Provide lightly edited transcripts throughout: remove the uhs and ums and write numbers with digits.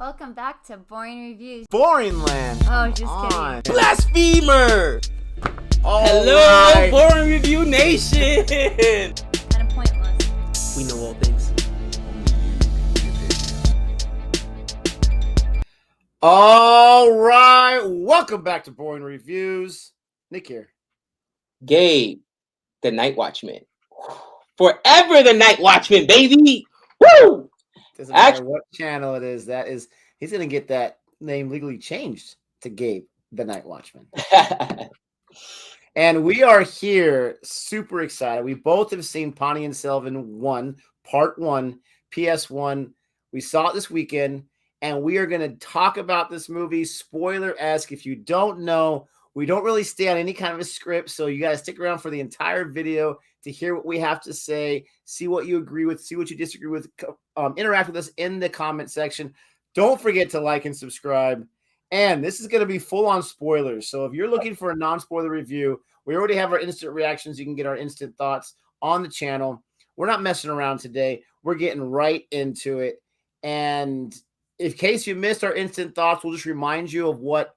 Welcome back to Boring Reviews. Boring land. Oh, just kidding. Blasphemer! Hello, right. Boring Review Nation! Kind of pointless. We know all things. All right. Welcome back to Boring Reviews. Nick here. Gabe, the Night Watchman. Forever the Night Watchman, baby! Woo! Doesn't matter what channel it is. He's gonna get that name legally changed to Gabe, the Night Watchman. And we are here, super excited. We both have seen Ponniyin Selvan 1, Part 1, PS1. We saw it this weekend, and we are going to talk about this movie, spoiler-esque. If you don't know, we don't really stay on any kind of a script, so you got to stick around for the entire video to hear what we have to say, see what you agree with, see what you disagree with, interact with us in the comment section. Don't forget to like and subscribe. And this is going to be full-on spoilers. So if you're looking for a non-spoiler review, we already have our instant reactions. You can get our instant thoughts on the channel. We're not messing around today. We're getting right into it. And in case you missed our instant thoughts, we'll just remind you of what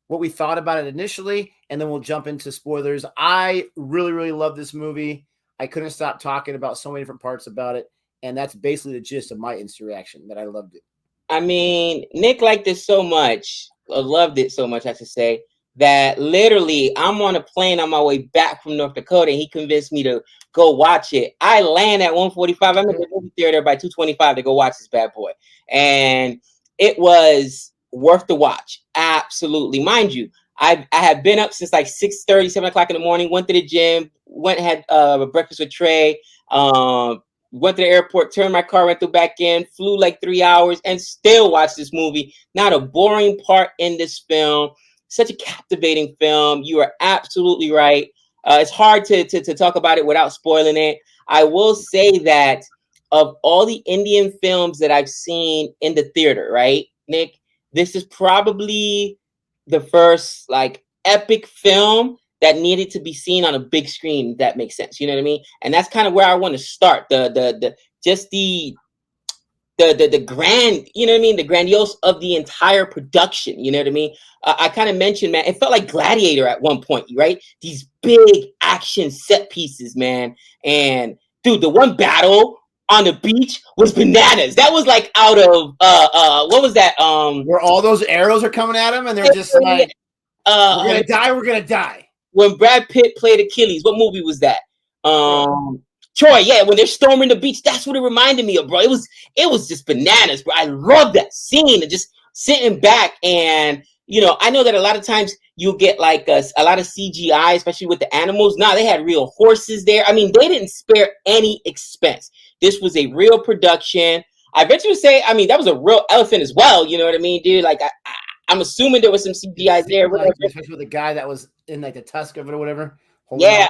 we thought about it initially, and then we'll jump into spoilers. I really, really love this movie. I couldn't stop talking about so many different parts about it. And that's basically the gist of my instant reaction, that I loved it. I mean, Nick liked it so much, or loved it so much, I should say, that literally I'm on a plane on my way back from North Dakota, and he convinced me to go watch it. I land at 1:45. I'm in the movie theater by 2:25 to go watch this bad boy. And it was worth the watch. Absolutely. Mind you, I had been up since like 6:30, 7 o'clock in the morning, went to the gym, went and had breakfast with Trey, went to the airport, turned my car, went through back in, flew like 3 hours, and still watched this movie. Not a boring part in this film. Such a captivating film. You are absolutely right. It's hard to talk about it without spoiling it. I will say that of all the Indian films that I've seen in the theater, right, Nick, this is probably the first like epic film that needed to be seen on a big screen. If that makes sense. You know what I mean? And that's kind of where I want to start. The grand, you know what I mean? The grandiose of the entire production. You know what I mean? I kind of mentioned, man, it felt like Gladiator at one point, right? These big action set pieces, man. And dude, the one battle on the beach was bananas. That was like out of what was that? Where all those arrows are coming at him, and they're just like, we're gonna die, we're gonna die. When Brad Pitt played Achilles, what movie was that? Troy, yeah, when they're storming the beach, that's what it reminded me of, bro. It was just bananas, bro. I love that scene and just sitting back. And you know, I know that a lot of times you get like a lot of CGI, especially with the animals. Nah, they had real horses there. I mean, they didn't spare any expense. This was a real production. I bet you say, I mean, that was a real elephant as well. You know what I mean, dude? Like, I'm assuming there was some CGI there. Like, especially with the guy that was in like the tusk of it or whatever. Yeah.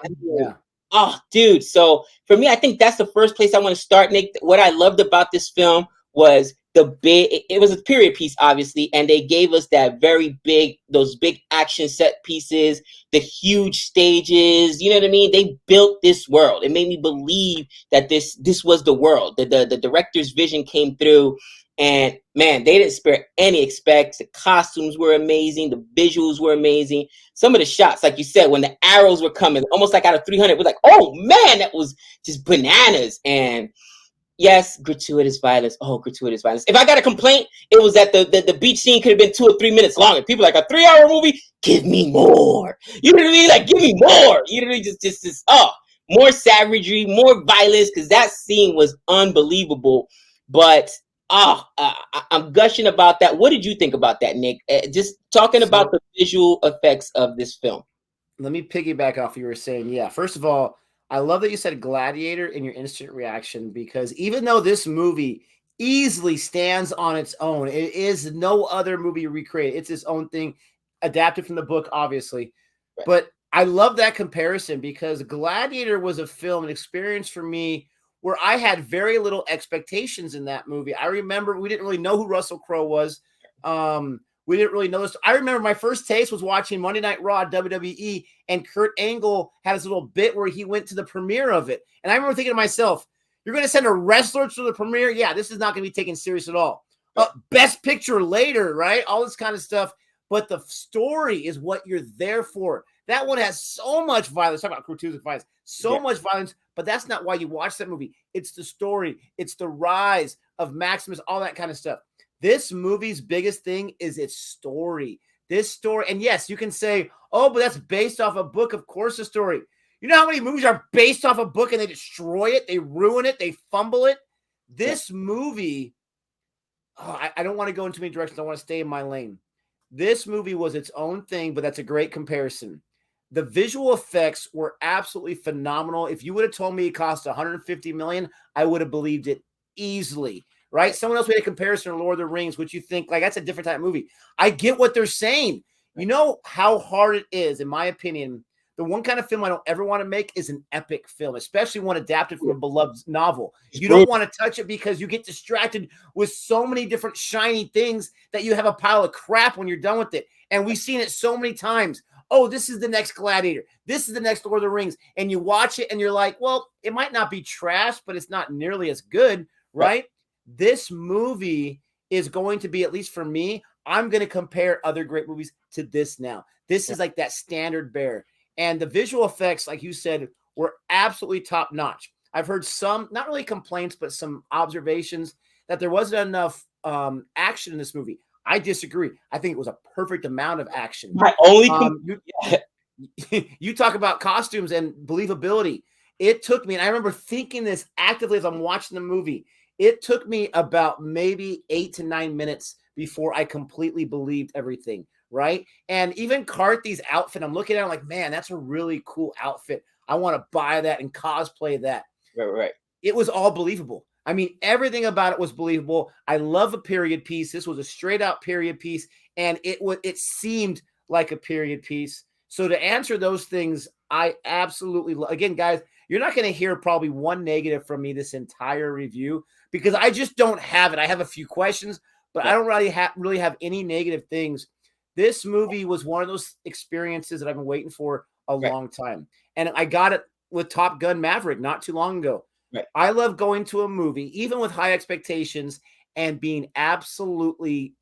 Oh, dude. So for me, I think that's the first place I want to start, Nick. What I loved about this film was it was a period piece, obviously, and they gave us those big action set pieces, the huge stages. You know what I mean? They built this world. It made me believe that this was the world. The director's vision came through. And man, they didn't spare any expense. The costumes were amazing. The visuals were amazing. Some of the shots, like you said, when the arrows were coming, almost like out of 300, it was like, oh man, that was just bananas. And yes, gratuitous violence. Oh, gratuitous violence. If I got a complaint, it was that the beach scene could have been 2 or 3 minutes longer. People are like, a 3-hour movie, give me more. You know what I mean? Like, give me more. You know what I mean? Just more savagery, more violence, because that scene was unbelievable. But I'm gushing about that. What did you think about that, Nick? Just talking about the visual effects of this film. Let me piggyback off what you were saying. Yeah, first of all, I love that you said Gladiator in your instant reaction, because even though this movie easily stands on its own, it is no other movie recreated. It's its own thing, adapted from the book, obviously. Right. But I love that comparison, because Gladiator was a film, an experience for me where I had very little expectations in that movie. I remember we didn't really know who Russell Crowe was. We didn't really know this. I remember my first taste was watching Monday Night Raw WWE, and Kurt Angle had his little bit where he went to the premiere of it. And I remember thinking to myself, you're going to send a wrestler to the premiere? Yeah, this is not going to be taken serious at all. Best Picture later, right? All this kind of stuff. But the story is what you're there for. That one has so much violence. Talk about gratuitous violence. So much violence, but that's not why you watch that movie. It's the story. It's the rise of Maximus, all that kind of stuff. This movie's biggest thing is its story. This story, and yes, you can say, oh, but that's based off a book. Of course, a story. You know how many movies are based off a book and they destroy it, they ruin it, they fumble it? This movie, I don't want to go in too many directions. I want to stay in my lane. This movie was its own thing, but that's a great comparison. The visual effects were absolutely phenomenal. If you would have told me it cost $150 million, I would have believed it easily, right? Someone else made a comparison to Lord of the Rings, which you think, like, that's a different type of movie. I get what they're saying. You know how hard it is, in my opinion. The one kind of film I don't ever want to make is an epic film, especially one adapted from a beloved novel. You don't want to touch it because you get distracted with so many different shiny things that you have a pile of crap when you're done with it. And we've seen it so many times. Oh, this is the next Gladiator. This is the next Lord of the Rings. And you watch it and you're like, well, it might not be trash, but it's not nearly as good, right? This movie is going to be, at least for me, I'm going to compare other great movies to this now. This is like that standard bearer. And the visual effects, like you said, were absolutely top notch. I've heard some, not really complaints, but some observations that there wasn't enough action in this movie. I disagree. I think it was a perfect amount of action. My only you talk about costumes and believability. It took me, and I remember thinking this actively as I'm watching the movie. It took me about maybe 8 to 9 minutes before I completely believed everything. Right. And even Karthi's outfit, I'm looking at it, I'm like, man, that's a really cool outfit. I want to buy that and cosplay that. Right. It was all believable. I mean, everything about it was believable. I love a period piece. This was a straight out period piece. And it seemed like a period piece. So to answer those things, I absolutely love. Again, guys, you're not going to hear probably one negative from me this entire review because I just don't have it. I have a few questions, but I don't really have any negative things. This movie was one of those experiences that I've been waiting for a long time. And I got it with Top Gun Maverick not too long ago. Right. I love going to a movie, even with high expectations, and being absolutely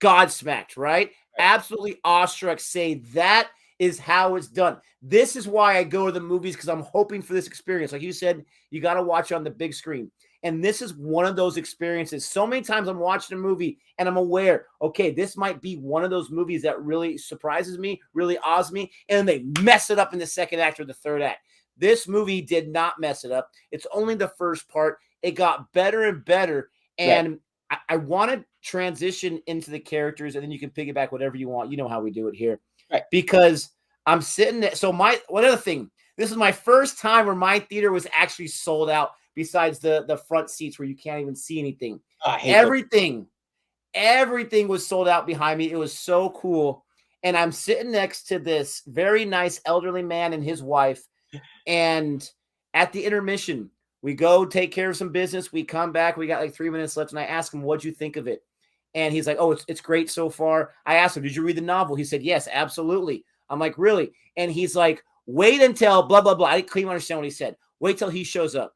godsmacked, right? Absolutely awestruck. Say that is how it's done. This is why I go to the movies, because I'm hoping for this experience. Like you said, you got to watch it on the big screen. And this is one of those experiences. So many times I'm watching a movie and I'm aware, okay, this might be one of those movies that really surprises me, really awes me, and they mess it up in the second act or the third act. This movie did not mess it up. It's only the first part. It got better and better. And I want to transition into the characters, and then you can piggyback whatever you want. You know how we do it here. Right. Because I'm sitting there. So one other thing, this is my first time where my theater was actually sold out. Besides the front seats where you can't even see anything. Everything was sold out behind me. It was so cool. And I'm sitting next to this very nice elderly man and his wife. And at the intermission, we go take care of some business. We come back. We got like 3 minutes left. And I ask him, what'd you think of it? And he's like, oh, it's great so far. I asked him, did you read the novel? He said, yes, absolutely. I'm like, really? And he's like, wait until blah, blah, blah. I didn't even understand what he said. Wait till he shows up.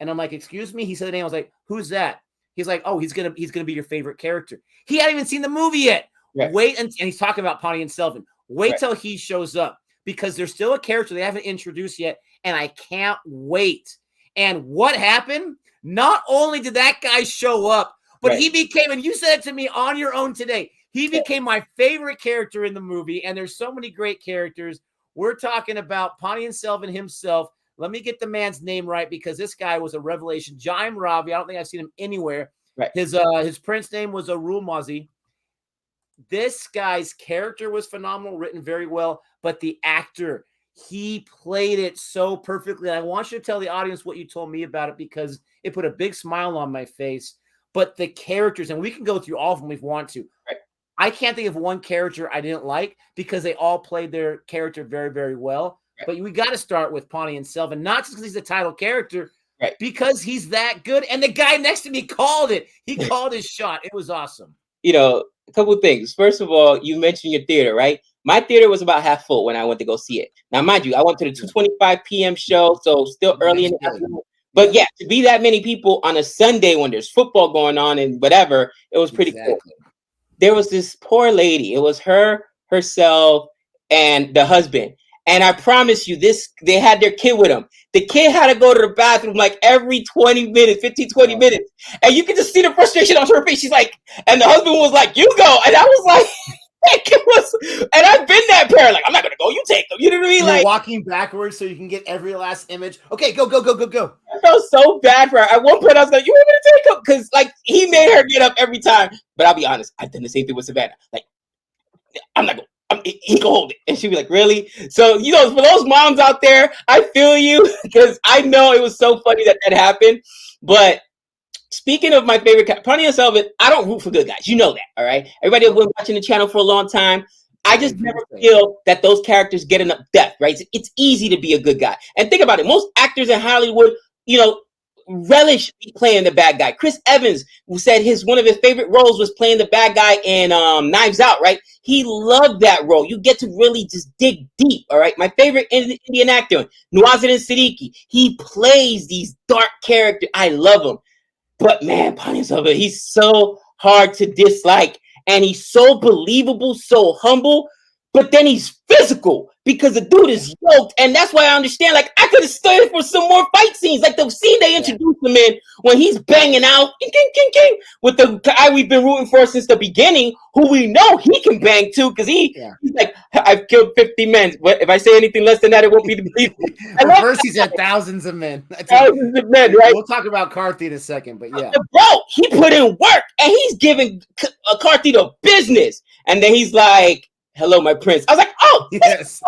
And I'm like, excuse me? He said the name. I was like, who's that? He's like, oh, he's gonna be your favorite character. He hadn't even seen the movie yet. Right. Wait, and he's talking about Ponniyin Selvan. Wait till he shows up, because there's still a character they haven't introduced yet, and I can't wait. And what happened? Not only did that guy show up, but he became, and you said it to me on your own today, he became my favorite character in the movie, and there's so many great characters. We're talking about Ponniyin Selvan himself. Let me get the man's name right, because this guy was a revelation. Jaim Ravi. I don't think I've seen him anywhere. Right. His prince name was Arul Mazi. This guy's character was phenomenal, written very well, but the actor, he played it so perfectly. And I want you to tell the audience what you told me about it, because it put a big smile on my face. But the characters, and we can go through all of them if we want to. Right. I can't think of one character I didn't like, because they all played their character very, very well. But we got to start with Ponniyin Selvan, not just because he's a title character, because he's that good. And the guy next to me called it. He called his shot. It was awesome. You know, a couple of things. First of all, you mentioned your theater, right? My theater was about half full when I went to go see it. Now, mind you, I went to the 2:25 p.m. show, so still early in the afternoon. But yeah, to be that many people on a Sunday when there's football going on and whatever, it was pretty cool. There was this poor lady. It was her, herself, and the husband. And I promise you, they had their kid with them. The kid had to go to the bathroom like every 20 minutes, 15, 20 minutes. And you can just see the frustration on her face. She's like, and the husband was like, you go. And I was like, and I've been that parent. Like, I'm not going to go. You take them. You know what I mean? You're like walking backwards so you can get every last image. Okay, go. I felt so bad for her. At one point, I was like, you want me to take him? Because, like, he made her get up every time. But I'll be honest, I've done the same thing with Savannah. Like, I'm not going. He can hold it. And she'd be like, really? So, you know, for those moms out there, I feel you because I know it was so funny that happened. But speaking of my favorite, Ponniyin Selvan, I don't root for good guys. You know that, all right? Everybody who's been watching the channel for a long time, I just never feel that those characters get enough depth, right? It's easy to be a good guy. And think about it. Most actors in Hollywood, you know, relish playing the bad guy. Chris Evans, who said one of his favorite roles was playing the bad guy in Knives Out, right? He loved that role. You get to really just dig deep, all right? My favorite Indian actor, Nawazuddin Siddiqui, he plays these dark characters. I love him. But man, Ponniyin Selvan, he's so hard to dislike. And he's so believable, so humble. But then he's physical because the dude is yoked. And that's why I understand. Like, I could have stayed for some more fight scenes. Like the scene they introduced him in when he's banging out with the guy we've been rooting for since the beginning, who we know he can bang too. Because he's like, I've killed 50 men. But if I say anything less than that, it won't be believable. First, he said thousands of men. Thousands of men, right? We'll talk about Karthi in a second. But yeah. Bro, he put in work and he's giving Karthi the business. And then he's like, hello, my prince. I was like, oh, yes.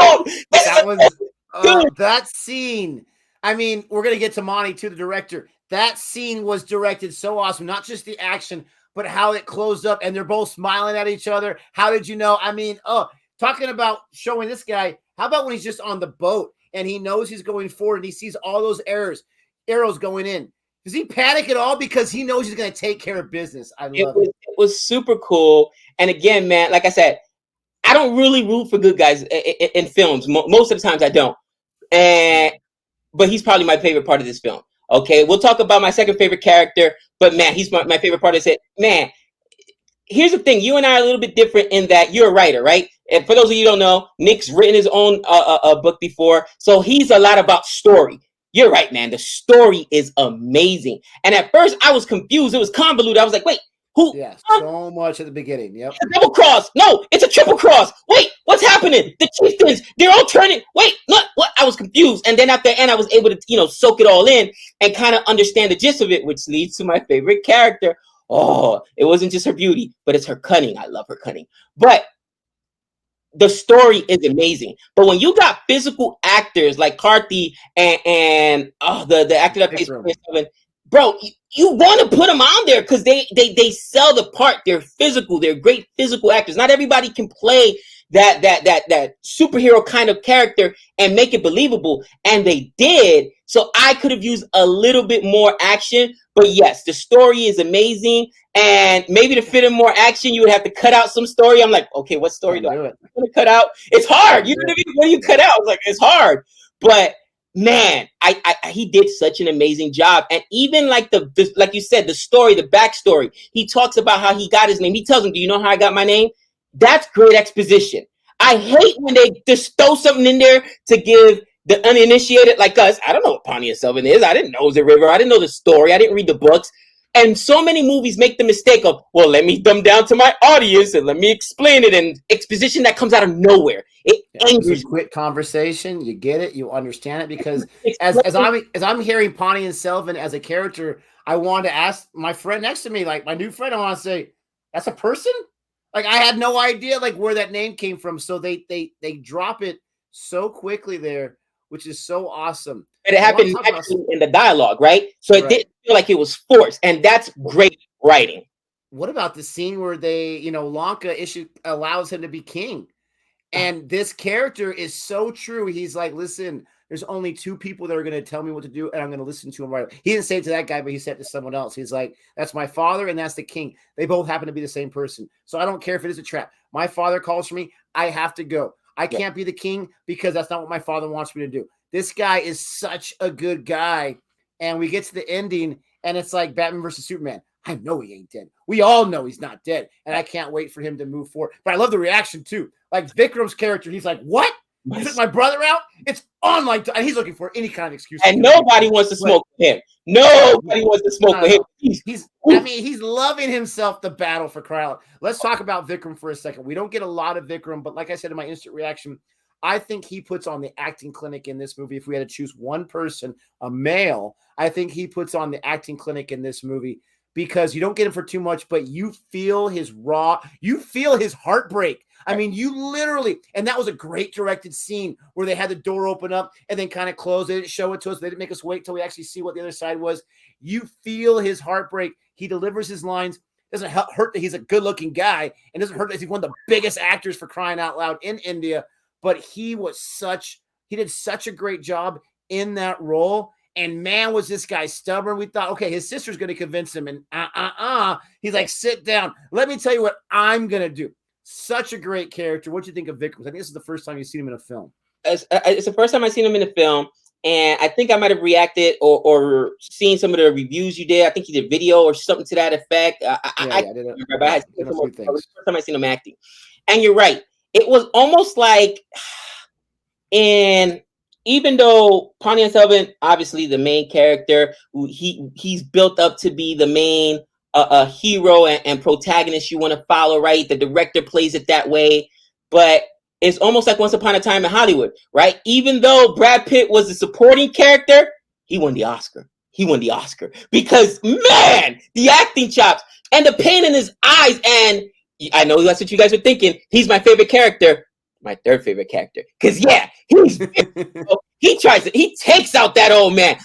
That scene. I mean, we're going to get to Monty, too, the director. That scene was directed so awesome. Not just the action, but how it closed up and they're both smiling at each other. How did you know? I mean, talking about showing this guy, how about when he's just on the boat and he knows he's going forward and he sees all those arrows going in? Does he panic at all because he knows he's going to take care of business? I love it. It was super cool. And again, man, like I said, I don't really root for good guys in films. Most of the times I don't. But he's probably my favorite part of this film. Okay, we'll talk about my second favorite character. But man, he's my favorite part of it. Man, here's the thing. You and I are a little bit different in that you're a writer, right? And for those of you who don't know, Nick's written his own book before. So he's a lot about story. You're right, man. The story is amazing. And at first I was confused. It was convoluted. I was like, wait. Who? Yeah, so much at the beginning. Yep. A double cross. No, it's a triple cross. Wait, what's happening? The chieftains, they're all turning. Wait, what? I was confused. And then at the end, I was able to, soak it all in and kind of understand the gist of it, which leads to my favorite character. Oh, it wasn't just her beauty, but it's her cunning. I love her cunning. But the story is amazing. But when you got physical actors like Karthi and the actor that plays Ponniyin Selvan, bro, you want to put them on there because they sell the part. They're physical. They're great physical actors. Not everybody can play that superhero kind of character and make it believable, and they did. So I could have used a little bit more action, but yes, the story is amazing. And maybe to fit in more action, you would have to cut out some story. I'm like, okay, what story do I want to cut out? It's hard. You know what I mean? What do you cut out? I was like, it's hard, but. Man, he did such an amazing job. And even like like you said, the story, the backstory, he talks about how he got his name. He tells him, do you know how I got my name? That's great exposition. I hate when they just throw something in there to give the uninitiated like us. I don't know what Ponniyin Selvan is. I didn't know it was a river. I didn't know the story. I didn't read the books. And so many movies make the mistake of, well, let me dumb down to my audience and let me explain it. And exposition that comes out of nowhere. It angers. Quick conversation. You get it. You understand it. Because as I'm hearing Ponniyin Selvan as a character, I wanted to ask my friend next to me, like my new friend, I want to say, that's a person? Like I had no idea like where that name came from. So they drop it so quickly there, which is so awesome. And it happened naturally in the dialogue, right? So it didn't feel like it was forced, and that's great writing. What about the scene where they, Lanka allows him to be king, and this character is so true. He's like, listen, there's only two people that are going to tell me what to do, and I'm going to listen to him right. He didn't say it to that guy, but he said it to someone else. He's like, that's my father, and that's the king. They both happen to be the same person. So I don't care if it is a trap. My father calls for me. I have to go. I can't be the king because that's not what my father wants me to do. This guy is such a good guy. and we get to the ending, and it's like Batman versus Superman. I know he ain't dead. We all know he's not dead, and I can't wait for him to move forward. But I love the reaction too. Like Vikram's character, he's like, "What? You took my brother out? It's on my," and he's looking for any kind of excuse. And nobody wants to smoke with him. Nobody wants to smoke with him. He's loving himself the battle for crying out. Let's talk about Vikram for a second. We don't get a lot of Vikram, but like I said in my instant reaction, I think he puts on the acting clinic in this movie. If we had to choose one person, a male, I think he puts on the acting clinic in this movie because you don't get him for too much, but you feel his heartbreak. I mean, you literally, and that was a great directed scene where they had the door open up and then kind of close. They didn't show it to us. They didn't make us wait till we actually see what the other side was. You feel his heartbreak. He delivers his lines. Doesn't hurt that he's a good looking guy, and doesn't hurt that he's one of the biggest actors for crying out loud in India. But he did such a great job in that role. And man, was this guy stubborn. We thought, okay, his sister's going to convince him. And he's like, sit down. Let me tell you what I'm going to do. Such a great character. What do you think of Vikram? I think this is the first time you've seen him in a film. It's the first time I've seen him in a film. And I think I might have reacted or seen some of the reviews you did. I think you did video or something to that effect. I did the first time I seen him acting. And you're right. It was almost like, even though Ponniyin Selvan, obviously the main character, he's built up to be the main hero and protagonist you want to follow, right? The director plays it that way, but it's almost like Once Upon a Time in Hollywood, right? Even though Brad Pitt was the supporting character, he won the Oscar. Because, man, the acting chops and the pain in his eyes. And I know that's what you guys were thinking. He's my favorite character. My third favorite character. Because, yeah, he takes out that old man.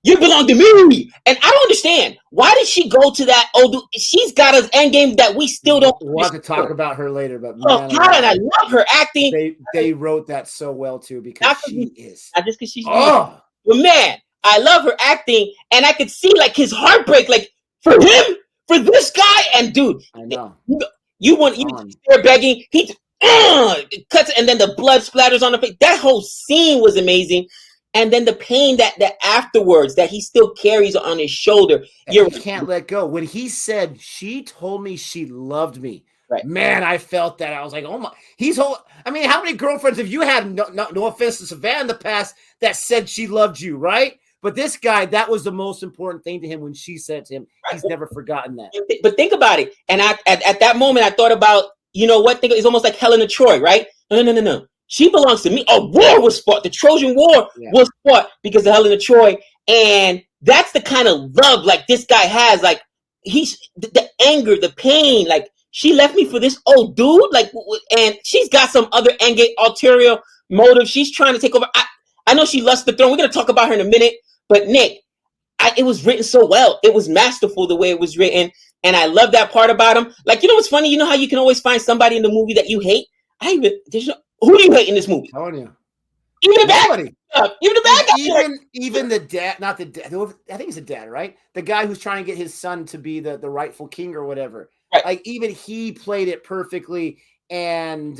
You belong to me. And I don't understand. Why did she go to that old dude? She's got an end game that we still don't. We'll have to talk about her later. But man, God, I love her acting. They wrote that so well, too, because not just because she's but man, I love her acting. And I could see, like, his heartbreak, like, for him, for this guy. And, dude, I know. You start begging. He cuts, and then the blood splatters on the face. That whole scene was amazing. And then the pain that afterwards that he still carries on his shoulder. You can't let go. When he said, she told me she loved me. Right. Man, I felt that. I was like, oh my. I mean, how many girlfriends have you had, no offense to Savannah in the past, that said she loved you, right? But this guy, that was the most important thing to him when she said to him. Right. He's never forgotten that. But think about it. And at that moment, I thought about, you know what? It's almost like Helen of Troy, right? No. She belongs to me. A war was fought. The Trojan War was fought because of Helen of Troy. And that's the kind of love like this guy has. Like the anger, the pain. Like she left me for this old dude. Like, and she's got some other ulterior motive. She's trying to take over. I know she lusts the throne. We're going to talk about her in a minute. But Nick, it was written so well. It was masterful the way it was written. And I love that part about him. Like, you know what's funny? You know how you can always find somebody in the movie that you hate? Who do you hate in this movie? I'm telling you. Even the bad guy. Even the dad, not the dad. I think he's the dad, right? The guy who's trying to get his son to be the rightful king or whatever. Right. Like, even he played it perfectly. And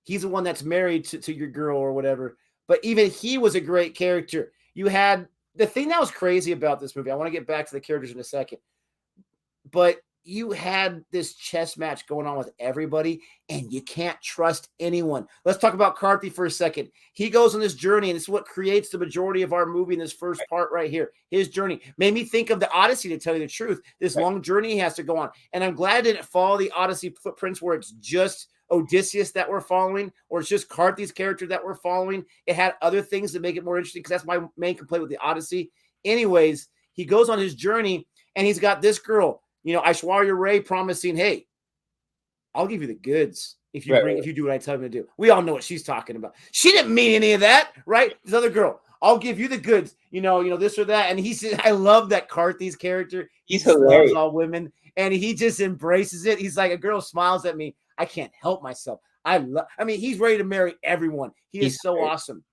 he's the one that's married to your girl or whatever. But even he was a great character. You had the thing that was crazy about this movie. I want to get back to the characters in a second. But you had this chess match going on with everybody, and you can't trust anyone. Let's talk about Karthi for a second. He goes on this journey, and it's what creates the majority of our movie in this first part right here. His journey made me think of the Odyssey, to tell you the truth. This long journey he has to go on. And I'm glad it didn't follow the Odyssey footprints where it's just Odysseus that we're following, or it's just Karthi's character that we're following. It had other things that make it more interesting, because that's my main complaint with the Odyssey. Anyways, he goes on his journey, and he's got this girl, Aishwarya Rai, promising, hey, I'll give you the goods if you do what I tell you to do. We all know what she's talking about. She didn't mean any of that, right? This other girl, I'll give you the goods, this or that. And he said, I love that Karthi's character. He's hilarious. Loves all women, and he just embraces it. He's like, a girl smiles at me, I can't help myself. He's ready to marry everyone. He's so awesome.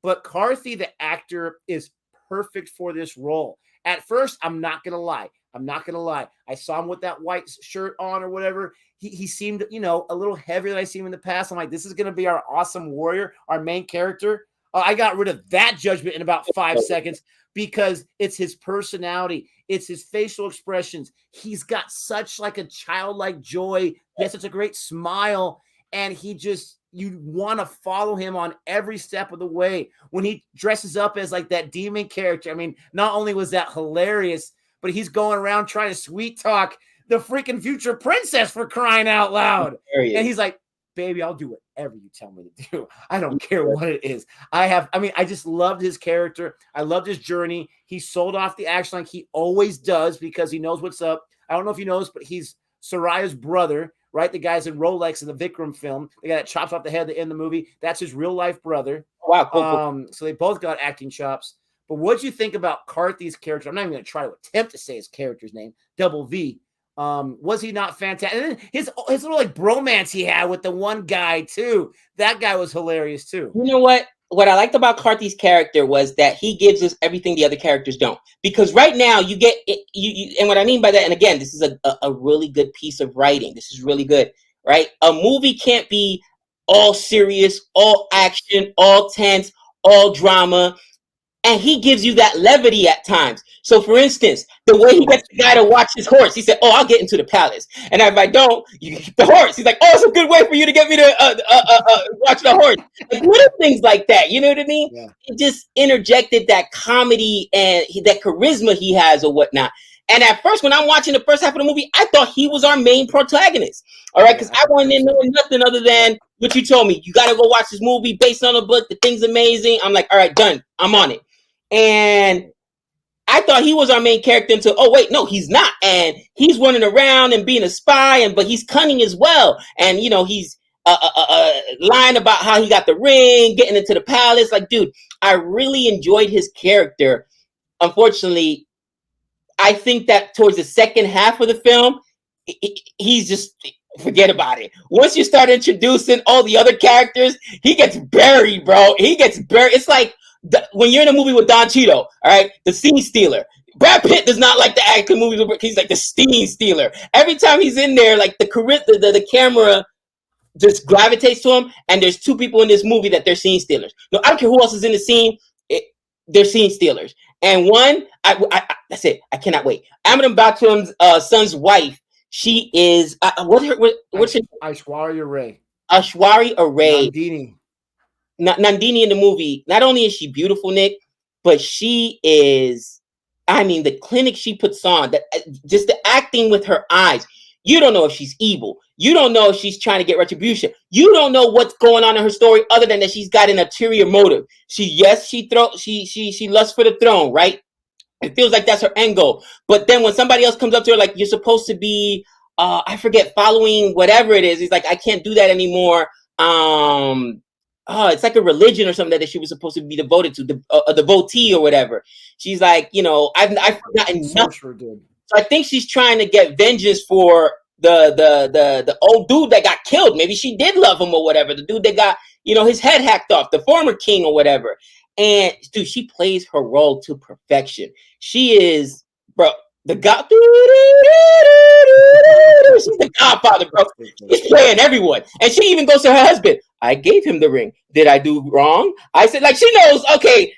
But Karthi, the actor, is perfect for this role. At first, I'm not going to lie. I saw him with that white shirt on or whatever. He seemed, a little heavier than I seen him in the past. I'm like, this is going to be our awesome warrior, our main character. I got rid of that judgment in about 5 seconds because it's his personality. It's his facial expressions. He's got such like a childlike joy. He has such a great smile. And you want to follow him on every step of the way. When he dresses up as like that demon character, I mean, not only was that hilarious, but he's going around trying to sweet talk the freaking future princess, for crying out loud. And he's like, baby, I'll do whatever you tell me to do. I don't care what it is. I just loved his character. I loved his journey. He sold off the action like he always does because he knows what's up. I don't know if you know this, but he's Soraya's brother, right? The guy's in Rolex in the Vikram film. The guy that chops off the head at the end of the movie. That's his real life brother. Wow. Cool. So they both got acting chops. But what do you think about Karthi's character? I'm not even going to try to attempt to say his character's name. Double V. Was he not fantastic? And then his little like bromance he had with the one guy too. That guy was hilarious too. You know what? What I liked about Karthi's character was that he gives us everything the other characters don't. Because right now you get it, and what I mean by that, and again, this is a really good piece of writing. This is really good, right? A movie can't be all serious, all action, all tense, all drama. And he gives you that levity at times. So, for instance, the way he gets the guy to watch his horse, he said, "Oh, I'll get into the palace." And if I don't, you get the horse. He's like, "Oh, it's a good way for you to get me to watch the horse." Like little things like that. You know what I mean? Yeah. It just interjected that comedy and that charisma he has or whatnot. And at first, when I'm watching the first half of the movie, I thought he was our main protagonist. All right, because I wanted to know nothing other than what you told me. You got to go watch this movie based on a book. The thing's amazing. I'm like, all right, done. I'm on it. And I thought he was our main character until, oh, wait, no, he's not. And he's running around and being a spy, but he's cunning as well. And, you know, he's lying about how he got the ring, getting into the palace. Like, dude, I really enjoyed his character. Unfortunately, I think that towards the second half of the film, he's just, forget about it. Once you start introducing all the other characters, he gets buried, bro. He gets buried. It's like, when you're in a movie with Don Cheadle, all right, the scene stealer. Brad Pitt does not like to act in movies. He's like the scene stealer. Every time he's in there, like the camera just gravitates to him. And there's two people in this movie that they're scene stealers. No, I don't care who else is in the scene. They're scene stealers. And one, that's it. I cannot wait. Amitabh Bachchan's son's wife. She is what's her Aishwarya Rai. Aishwarya Rai. Nandini. Nandini in the movie, not only is she beautiful, Nick, but she is, I mean, the clinic she puts on, that just the acting with her eyes. You don't know if she's evil. You don't know if she's trying to get retribution. You don't know what's going on in her story other than that she's got an ulterior motive. She lusts for the throne, right? It feels like that's her end goal. But then when somebody else comes up to her, like, you're supposed to be, I forget, following whatever it is. He's like, I can't do that anymore. It's like a religion or something that she was supposed to be devoted to, a devotee or whatever. She's like, you know, I've forgotten nothing. So I think she's trying to get vengeance for the old dude that got killed. Maybe she did love him or whatever. The dude that got, you know, his head hacked off, the former king or whatever. And dude, she plays her role to perfection. She is, bro, the God. She's the Godfather, bro. She's playing everyone. And she even goes to her husband. I gave him the ring. Did I do wrong? I said, like, she knows, okay.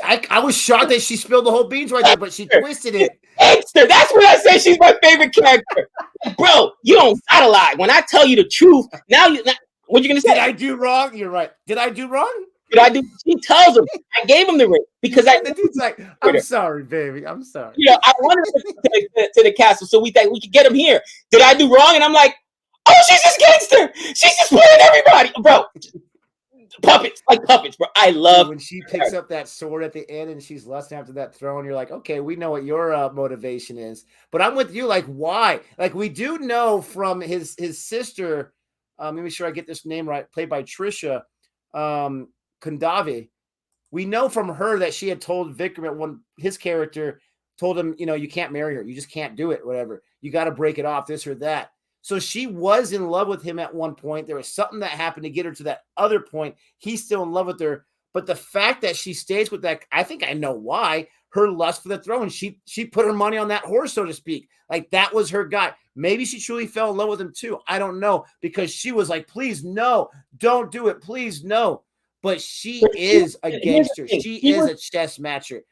I was shocked that she spilled the whole beans right there, but she twisted it. Extra. That's what I said. She's my favorite character. Bro, you don't gotta lie. When I tell you the truth, what you gonna say? Did I do wrong? You're right. Did I do wrong? Did I do? She tells him I gave him the ring because the dude's like, I'm sorry, baby. I'm sorry. You know, I wanted to the castle so we could get him here. Did I do wrong? And I'm like, oh, she's just gangster. She's just playing everybody, bro. Puppets, like puppets, bro. I love when she picks up that sword at the end and she's lusting after that throne. You're like, okay, we know what your motivation is. But I'm with you. Like, why? Like, we do know from his sister. Let me make sure I get this name right. Played by Trisha Kundave. We know from her that she had told Vikram at one. His character told him, you know, you can't marry her. You just can't do it. Whatever. You got to break it off. This or that. So she was in love with him at one point. There was something that happened to get her to that other point. He's still in love with her. But the fact that she stays with that, I think I know why. Her lust for the throne. She put her money on that horse, so to speak. Like, that was her guy. Maybe she truly fell in love with him too. I don't know. Because she was like, please, no, don't do it. Please, no. but she is a gangster. She is a chess master.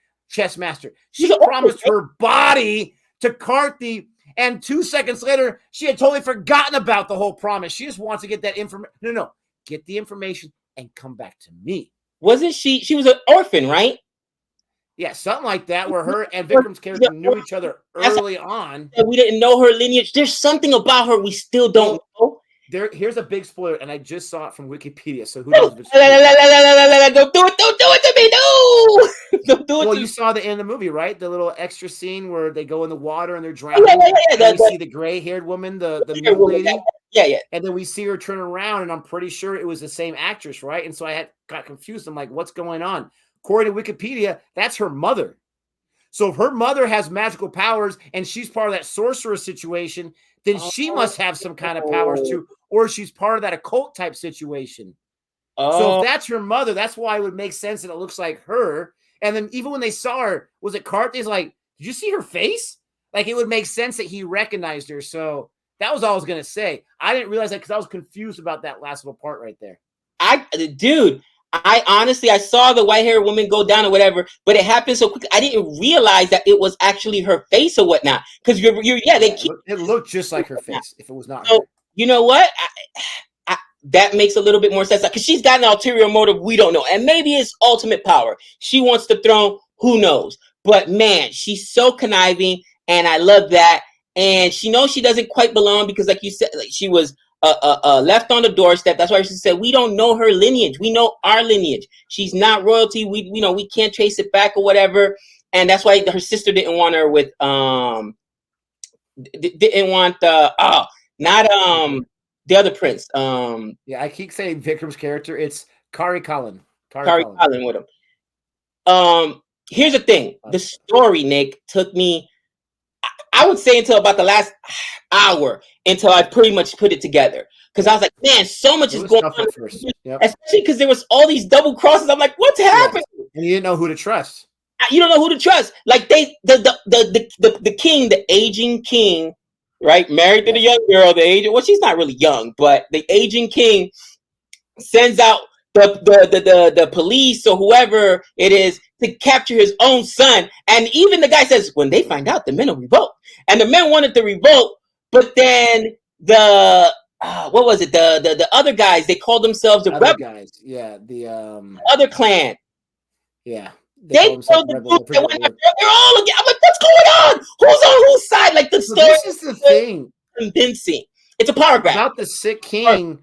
She promised her body to Karthi, and 2 seconds later, she had totally forgotten about the whole promise. She just wants to get that information. No, get the information and come back to me. Wasn't she? She was an orphan, right? Yeah, something like that, where her and Vikram's character knew each other early on. We didn't know her lineage. There's something about her we still don't know. Here's a big spoiler, and I just saw it from Wikipedia, so who knows? Don't do it to me, no! Don't do it. Well, you saw the end of the movie, right? The little extra scene where they go in the water and they're drowning. Yeah. We see the gray-haired woman, the mute lady. Yeah. And then we see her turn around, and I'm pretty sure it was the same actress, right? And so I got confused. I'm like, what's going on? According to Wikipedia, that's her mother. So if her mother has magical powers and she's part of that sorcerer situation, then she must have some kind of powers too, or she's part of that occult type situation. So if that's her mother, that's why it would make sense that it looks like her. And then even when they saw her, was it Karthi's like, did you see her face? Like, it would make sense that he recognized her. So that was all I was going to say. I didn't realize that because I was confused about that last little part right there. I honestly, I saw the white-haired woman go down or whatever, but it happened so quick. I didn't realize that it was actually her face or whatnot. Because it looked just like her face if it was not her. You know what? That makes a little bit more sense because she's got an ulterior motive we don't know, and maybe it's ultimate power. She wants the throne. Who knows? But man, she's so conniving, and I love that. And she knows she doesn't quite belong because, like you said, like she was left on the doorstep. That's why she said we don't know her lineage. We know our lineage. She's not royalty. We can't trace it back or whatever. And that's why her sister didn't want her with didn't want the other prince. Yeah, I keep saying Vikram's character. It's Kari Kalin. Kari Kalin with him. Here's the thing. The story, Nick, took me, I would say, until about the last hour until I pretty much put it together. Because I was like, man, so much is going on. Yep. Especially because there was all these double crosses. I'm like, what's happening? And you didn't know who to trust. You don't know who to trust. Like the king, the aging king, right? Married to the young girl, the aging. Well, she's not really young, but the aging king sends out the police or whoever it is to capture his own son. And even the guy says, when they find out, the men will revolt. And the men wanted to revolt, but then what was it? The other guys, they called themselves the rebel guys. Yeah, the other clan. Yeah. They killed the group that went after. They're all again. I'm like, what's going on? Who's on whose side? Like the story. This is the thing. Convincing. It's a power grab. About the sick king,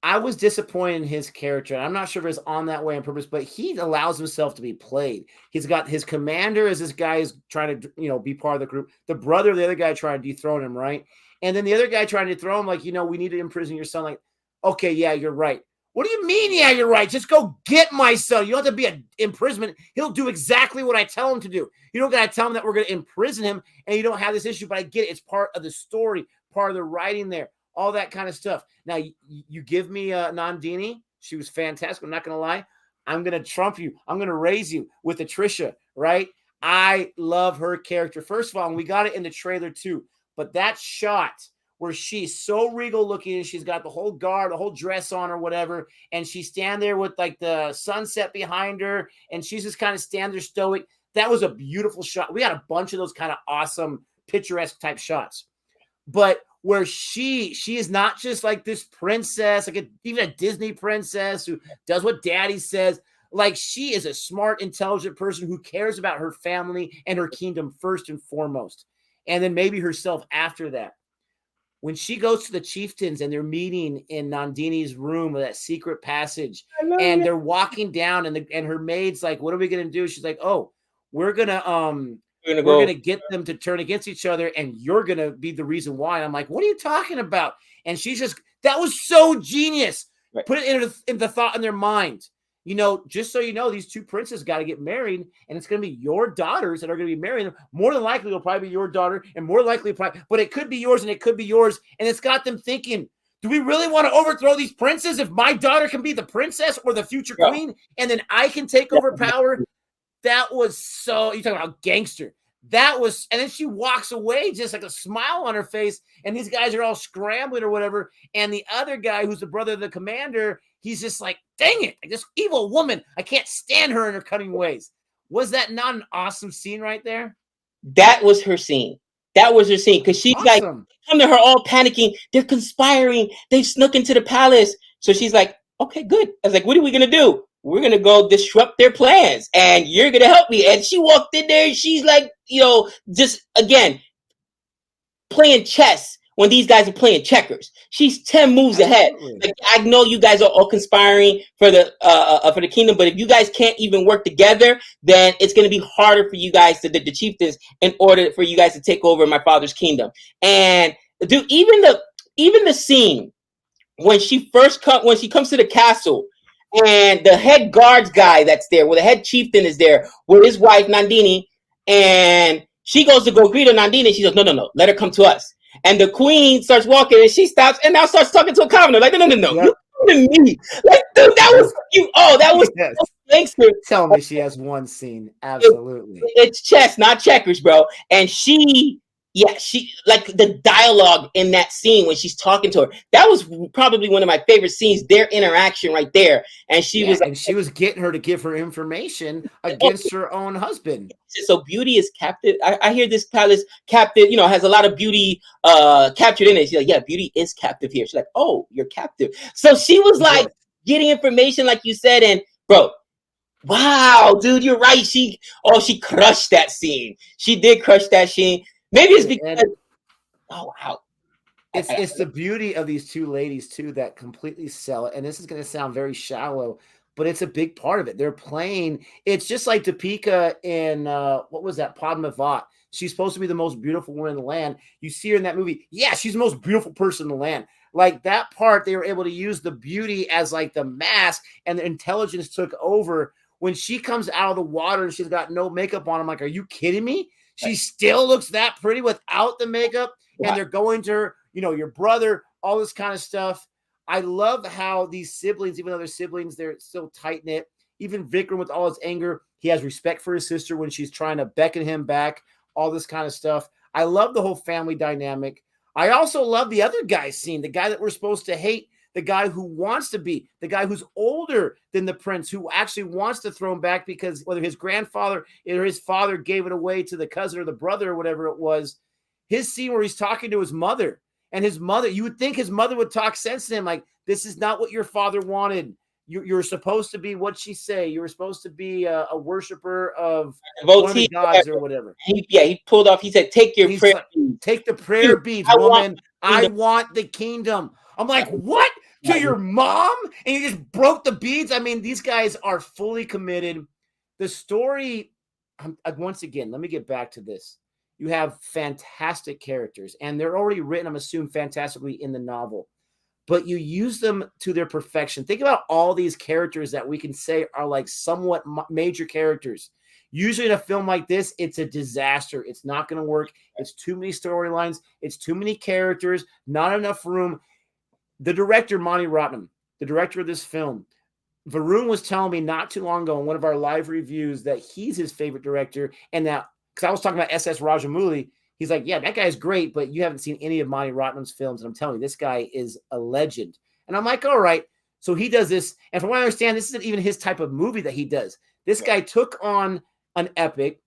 I was disappointed in his character. I'm not sure if it's on that way on purpose, but he allows himself to be played. He's got his commander as this guy is trying to, be part of the group. The brother of the other guy trying to dethrone him, right? And then the other guy trying to dethrone him, like, we need to imprison your son. Like, okay, yeah, you're right. What do you mean, yeah, you're right? Just go get my son. You don't have to be an imprisonment. He'll do exactly what I tell him to do. You don't got to tell him that we're going to imprison him and you don't have this issue, but I get it. It's part of the story, part of the writing there, all that kind of stuff. Now, you give me Nandini. She was fantastic. I'm not going to lie. I'm going to trump you. I'm going to raise you with Atricia, right? I love her character. First of all, and we got it in the trailer too, but that shot where she's so regal looking and she's got the whole guard, the whole dress on or whatever, and she's standing there with like the sunset behind her and she's just kind of standing there stoic. That was a beautiful shot. We got a bunch of those kind of awesome picturesque type shots. But where she is not just like this princess, like even a Disney princess who does what daddy says. Like, she is a smart, intelligent person who cares about her family and her kingdom first and foremost. And then maybe herself after that. When she goes to the chieftains and they're meeting in Nandini's room with that secret passage and they're walking down and her maid's like, what are we going to do? She's like, oh, we're going to get them to turn against each other and you're going to be the reason why. And I'm like, what are you talking about? And she's just, that was so genius. Right. Put it in the thought in their mind. Just so you know, these two princes got to get married, and it's going to be your daughters that are going to be married. More than likely, it'll probably be your daughter, and more likely, but it could be yours, and it could be yours. And it's got them thinking, do we really want to overthrow these princes if my daughter can be the princess or the future queen, and then I can take over power? That was so, you're talking about gangster. That was, and then she walks away just like a smile on her face, and these guys are all scrambling or whatever. And the other guy, who's the brother of the commander, he's just like, dang it, like this evil woman, I can't stand her in her cunning ways. Was that not an awesome scene right there? That was her scene. That was her scene, because she's like, come to her all panicking. They're conspiring. They've snuck into the palace. So she's like, okay, good. I was like, what are we going to do? We're going to go disrupt their plans, and you're going to help me. And she walked in there, and she's like, just, again, playing chess when these guys are playing checkers. She's 10 moves ahead. Like, I know you guys are all conspiring for the kingdom, but if you guys can't even work together, then it's going to be harder for you guys to the chieftains in order for you guys to take over my father's kingdom. And dude, even the scene when she comes to the castle, and the head guards guy that's there, the head chieftain is there with his wife Nandini, and she goes to go greet her, Nandini. She goes, no, let her come to us. And the queen starts walking, and she stops and now starts talking to a commoner. Like, no, yep. You come to me. Like, dude, that was you. Oh, that was yes. Gangster. Tell me she has one scene. Absolutely. It's chess, not checkers, bro. And she like the dialogue in that scene when she's talking to her, that was probably one of my favorite scenes, their interaction right there. And she was getting her to give her information against her own husband. So beauty is captive. I hear this palace captive, has a lot of beauty captured in it. She's like, yeah, beauty is captive here. She's like, oh, you're captive. So she was like getting information, like you said, and bro, wow, dude, you're right. She crushed that scene. She did crush that scene. Maybe it's because wow. It's the beauty of these two ladies too that completely sell it. And this is going to sound very shallow, but it's a big part of it. They're playing. It's just like Deepika in what was that? Padmavat. She's supposed to be the most beautiful woman in the land. You see her in that movie. Yeah, she's the most beautiful person in the land. Like that part, they were able to use the beauty as like the mask, and the intelligence took over. When she comes out of the water and she's got no makeup on, I'm like, are you kidding me? She still looks that pretty without the makeup. And they're going to her, your brother, all this kind of stuff. I love how these siblings, even though they're siblings, they're still tight-knit. Even Vikram, with all his anger, he has respect for his sister when she's trying to beckon him back, all this kind of stuff. I love the whole family dynamic. I also love the other guy's scene, the guy that we're supposed to hate, the guy who wants to be, the guy who's older than the prince, who actually wants to throw him back because whether his grandfather or his father gave it away to the cousin or the brother or whatever it was. His scene where he's talking to his mother, and his mother, you would think his mother would talk sense to him, like, this is not what your father wanted. You're supposed to be, what'd she say? You were supposed to be a worshiper of one of the gods or whatever. He pulled off. He said, take your prayer beads. Take the prayer beads, woman. I want the kingdom. I'm like, what? To your mom? And you just broke the beads? I mean, these guys are fully committed. The story, once again, let me get back to this. You have fantastic characters, and they're already written, I'm assuming, fantastically in the novel. But you use them to their perfection. Think about all these characters that we can say are like somewhat major characters. Usually in a film like this, it's a disaster. It's not going to work. It's too many storylines. It's too many characters, not enough room. The director, Ratnam, the director of this film, Varun was telling me not too long ago in one of our live reviews that he's his favorite director, and that, because I was talking about S.S. Rajamouli, he's like, yeah, that guy's great, but you haven't seen any of Mani Ratnam's films, and I'm telling you, this guy is a legend. And I'm like, all right, so he does this, and from what I understand, this isn't even his type of movie that he does. This guy took on an epic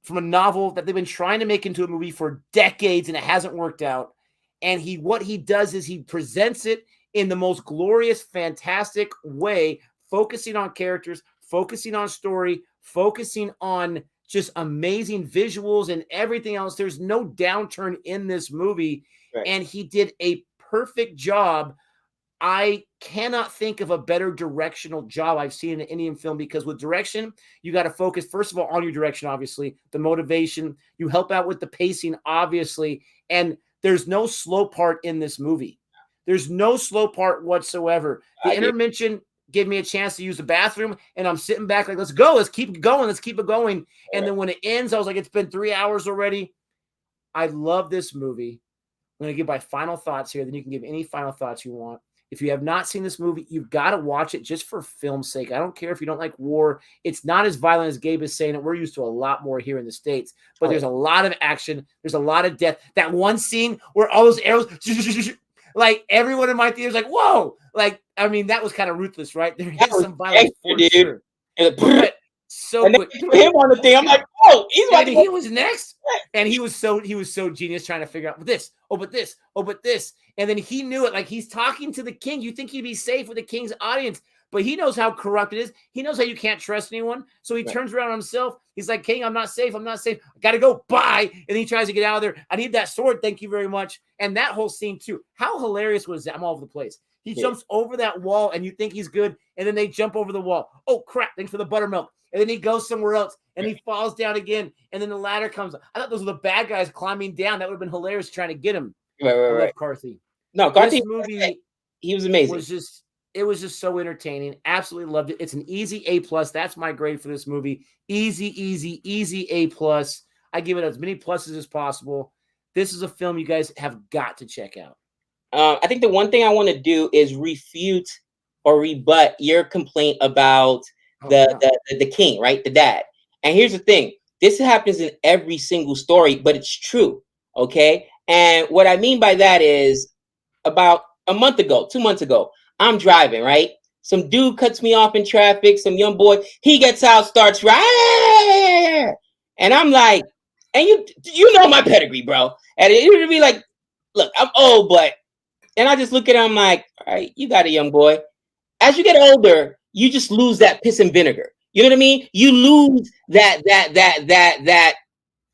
from a novel that they've been trying to make into a movie for decades, and it hasn't worked out. And what he does is he presents it in the most glorious, fantastic way, focusing on characters, focusing on story, focusing on just amazing visuals and everything else. There's no downturn in this movie. Right. And he did a perfect job. I cannot think of a better directional job I've seen in an Indian film, because with direction, you got to focus, first of all, on your direction, obviously, the motivation. You help out with the pacing, obviously, and there's no slow part in this movie. There's no slow part whatsoever. The intervention gave me a chance to use the bathroom, and I'm sitting back like, let's go. Let's keep it going. Let's keep it going. And then when it ends, I was like, it's been 3 hours already. I love this movie. I'm going to give my final thoughts here. Then you can give any final thoughts you want. If you have not seen this movie, you've got to watch it just for film's sake. I don't care if you don't like war. It's not as violent as Gabe is saying it. We're used to a lot more here in the States, but there's a lot of action. There's a lot of death. That one scene where all those arrows, like everyone in my theater is like, whoa. Like, I mean, that was kind of ruthless, right? There is some violence for sure. But so quick. Him on the thing, I'm like, oh, he's like, he was next. And he was so genius trying to figure out this, but this. And then he knew it. Like, he's talking to the king. You think he'd be safe with the king's audience, but he knows how corrupt it is. He knows how you can't trust anyone. So he turns around on himself. He's like, King, I'm not safe. I gotta go. Bye. And he tries to get out of there. I need that sword. Thank you very much. And that whole scene too. How hilarious was that? I'm all over the place. He jumps over that wall and you think he's good. And then they jump over the wall. Oh crap. Thanks for the buttermilk. And then he goes somewhere else and he falls down again. And then the ladder comes. I thought those were the bad guys climbing down. That would have been hilarious trying to get him. Right. Karthi. No, Karthi, this movie, he was amazing. It was just so entertaining. Absolutely loved it. It's an easy A+. That's my grade for this movie. Easy A+. I give it as many pluses as possible. This is a film you guys have got to check out. I think the one thing I want to do is refute or rebut your complaint about the king, right? The dad. And here's the thing. This happens in every single story, but it's true. Okay. And what I mean by that is about a month ago, 2 months ago, I'm driving, right? Some dude cuts me off in traffic. Some young boy, he gets out, starts right. And I'm like, and you know my pedigree, bro. And it would be like, look, I'm old, but, and I just look at him like, all right, you got it, young boy. As you get older, you just lose that piss and vinegar. You know what I mean? You lose that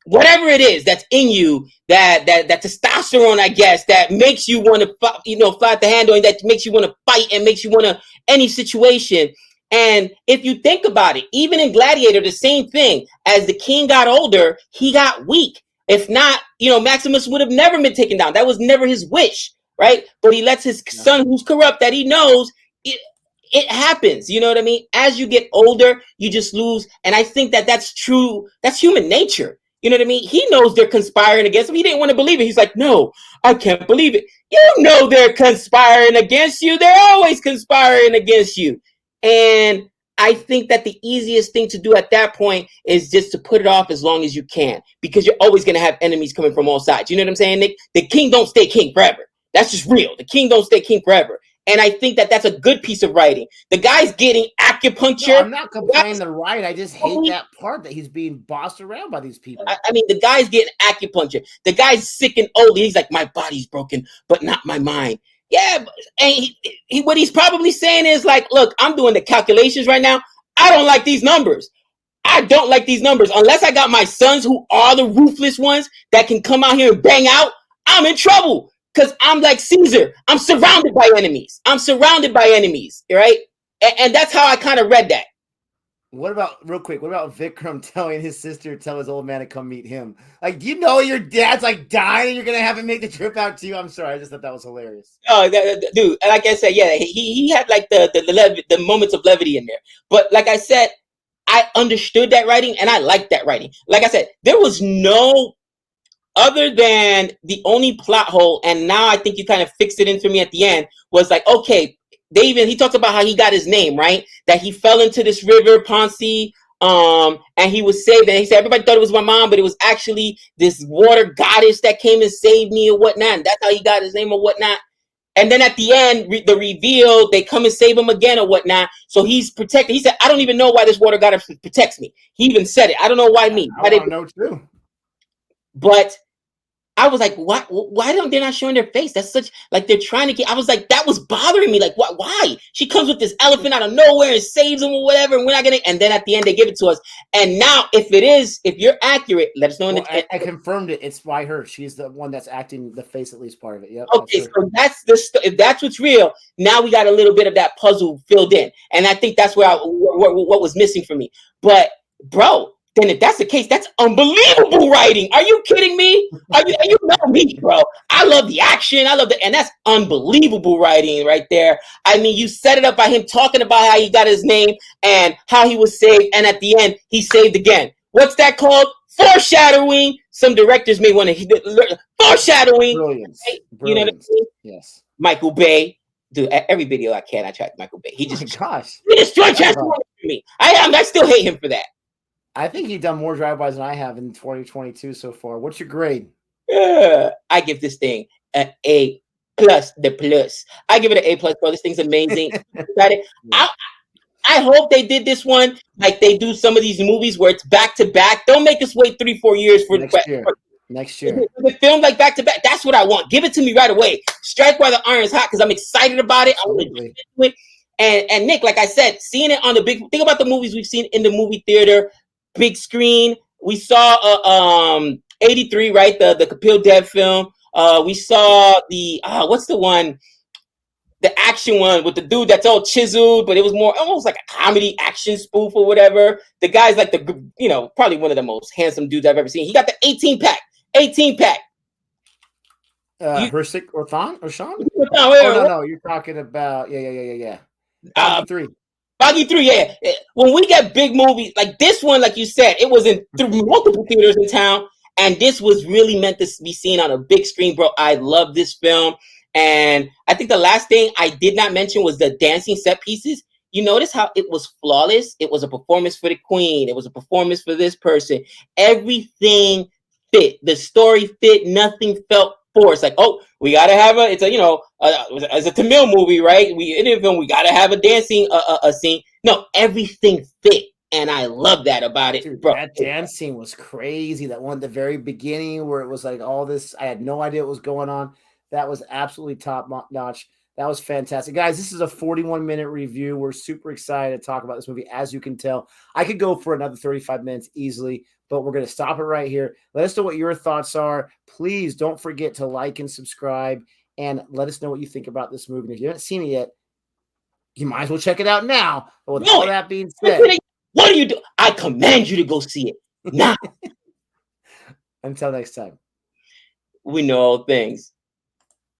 whatever it is that's in you, that testosterone, I guess, that makes you want to, fly at the handle, and that makes you want to fight and makes you want to any situation. And if you think about it, even in Gladiator, the same thing. As the king got older, he got weak. If not, Maximus would have never been taken down. That was never his wish, right? But he lets his son, who's corrupt, that he knows, it happens. You know what I mean? As you get older, you just lose. And I think that's true. That's human nature. You know what I mean? He knows they're conspiring against him. He didn't want to believe it. He's like, no, I can't believe it. You know they're conspiring against you. They're always conspiring against you. And I think that the easiest thing to do at that point is just to put it off as long as you can, because you're always going to have enemies coming from all sides. You know what I'm saying, Nick? The king don't stay king forever. That's just real. The king don't stay king forever. And I think that's a good piece of writing. The guy's getting acupuncture. No, I'm not complaining the right. I just hate that part that he's being bossed around by these people. I mean, the guy's getting acupuncture. The guy's sick and old. He's like, my body's broken, but not my mind. Yeah, and what he's probably saying is like, look, I'm doing the calculations right now. I don't like these numbers. I don't like these numbers. Unless I got my sons who are the ruthless ones that can come out here and bang out, I'm in trouble. Because I'm like Caesar. I'm surrounded by enemies. Right? And that's how I kind of read that. What about Vikram telling his sister, tell his old man to come meet him? Like, do you know your dad's like dying and you're going to have him make the trip out to you? I'm sorry. I just thought that was hilarious. Oh, dude, like I said, yeah, he had like the moments of levity in there. But like I said, I understood that writing and I liked that writing. Like I said, there was no other than the only plot hole, and now I think you kind of fixed it in for me at the end, was like, okay, he talks about how he got his name, right? That he fell into this river, Ponce, and he was saved. And he said, everybody thought it was my mom, but it was actually this water goddess that came and saved me or whatnot. And that's how he got his name or whatnot. And then at the end, the reveal, they come and save him again or whatnot. So he's protected. He said, I don't even know why this water goddess protects me. He even said it. I don't know why me. I don't know too. But I was like, why don't they not showing their face? That's such, like, they're trying to get, I was like, that was bothering me. Like, why? She comes with this elephant out of nowhere and saves them or whatever. And we're not going to, and then at the end, they give it to us. And now, if you're accurate, let us know in the I confirmed it. It's by her. She's the one that's acting the face, at least part of it. Yep. Okay, so if that's what's real, now we got a little bit of that puzzle filled in. And I think that's what was missing for me. But, bro, then if that's the case, that's unbelievable writing. Are you kidding me? You know me, bro. I love the action. And that's unbelievable writing right there. I mean, you set it up by him talking about how he got his name and how he was saved. And at the end, he saved again. What's that called? Foreshadowing. Some directors may want to foreshadowing. Brilliance. Right? You know what I mean? Yes. Michael Bay. dude, every video I can, I track Michael Bay. He just he destroyed Transformers for me. I still hate him for that. I think he's done more drive-bys than I have in 2022 so far. What's your grade? I give this thing an A plus the plus. I give it an A plus, bro. This thing's amazing. I hope they did this one like they do some of these movies where it's back to back. Don't make us wait 3-4 years for next year. The film like back to back. That's what I want. Give it to me right away. Strike while the iron's hot because I'm excited about it. Absolutely. I want to get into it. And Nick, like I said, seeing it on the big. Think about the movies we've seen in the movie theater, big screen. We saw 83, right? The Kapil Dev film. We saw the what's the one? The action one with the dude that's all chiseled, but it was more almost like a comedy action spoof or whatever. The guy's like probably one of the most handsome dudes I've ever seen. He got the 18 pack. Hersik or Thon or Sean? No, you're talking about yeah. Boggy 3, yeah. When we get big movies like this one, like you said, it was in multiple theaters in town, and this was really meant to be seen on a big screen, bro. I love this film. And I think the last thing I did not mention was the dancing set pieces. You notice how it was flawless? It was a performance for the queen. It was a performance for this person. Everything fit. The story fit. Nothing felt forced. Like, oh, we got to have it's a Tamil movie, right? We got to have a dancing scene. No, everything fit. And I love that about it. Dude, bro. That dance scene was crazy. That one at the very beginning where it was like all this. I had no idea what was going on. That was absolutely top notch. That was fantastic. Guys, this is a 41-minute review. We're super excited to talk about this movie. As you can tell, I could go for another 35 minutes easily, but we're going to stop it right here. Let us know what your thoughts are. Please don't forget to like and subscribe, and let us know what you think about this movie. And if you haven't seen it yet, you might as well check it out now. But with all that being said, what do you do? I command you to go see it now. Until next time. We know all things.